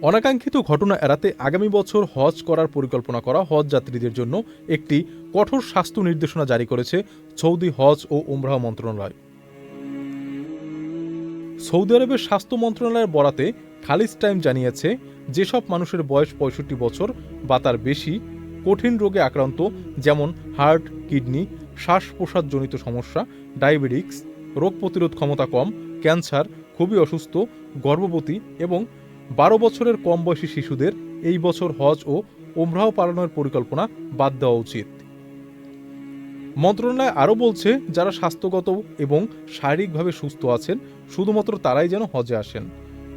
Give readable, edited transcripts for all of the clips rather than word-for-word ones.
অনাকাঙ্ক্ষিত ঘটনা এড়াতে আগামী বছর হজ করার পরিকল্পনা করা হজ যাত্রীদের জন্য একটি কঠোর স্বাস্থ্য নির্দেশনা জারি করেছে সৌদি হজ ও উমরাহ মন্ত্রণালয়। সৌদি আরবের স্বাস্থ্য মন্ত্রণালয়ের বরাতে খালিজ টাইম জানিয়েছে, যেসব মানুষের বয়স ৬৫ বছর বা তার বেশি, কঠিন রোগে আক্রান্ত যেমন হার্ট, কিডনি, শ্বাস প্রশ্বাসজনিত সমস্যা, ডায়াবেটিক্স, রোগ প্রতিরোধ ক্ষমতা কম, ক্যান্সার, খুবই অসুস্থ, গর্ভবতী এবং ১২ বছরের কম বয়সী শিশুদের এই বছর হজ ও উমরাহ পালনের পরিকল্পনা বাদ দেওয়া উচিত। মন্ত্রণালয় আরও বলছে, যারা স্বাস্থ্যগত এবং শারীরিকভাবে সুস্থ আছেন শুধুমাত্র তারাই যেন হজে আসেন,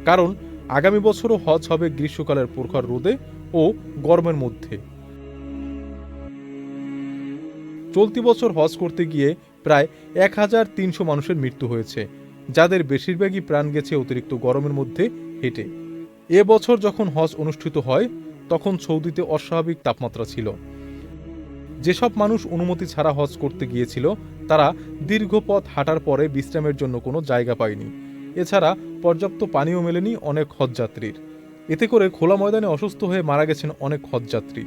কারণ আগামী বছরও হজ হবে গ্রীষ্মকালের প্রখর রোদে ও গরমের মধ্যে। চলতি বছর হজ করতে গিয়ে প্রায় ১,৩০০ মানুষের মৃত্যু হয়েছে, যাদের বেশিরভাগই প্রাণ গেছে অতিরিক্ত গরমের মধ্যে হেঁটে। এবছর যখন হজ অনুষ্ঠিত হয় তখন সৌদিতে অস্বাভাবিক তাপমাত্রা ছিল। যেসব মানুষ অনুমতি ছাড়া হজ করতে গিয়েছিল তারা দীর্ঘ পথ হাঁটার পরে বিশ্রামের জন্য কোনো জায়গা পায়নি। এছাড়া পর্যাপ্ত পানিও মেলেনি অনেক হজযাত্রীর। এতে করে খোলা ময়দানে অসুস্থ হয়ে মারা গেছেন অনেক হজযাত্রী।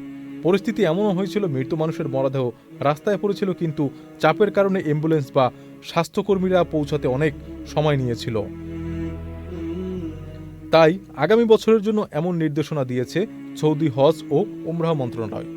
পরিস্থিতি এমনও হয়েছিল, মৃত মানুষের মরদেহ রাস্তায় পড়েছিল, কিন্তু চাপের কারণে অ্যাম্বুলেন্স বা স্বাস্থ্যকর্মীরা পৌঁছাতে অনেক সময় নিয়েছিল। তাই আগামী বছরের জন্য এমন নির্দেশনা দিয়েছে সৌদি হজ ও উমরাহ মন্ত্রণালয়।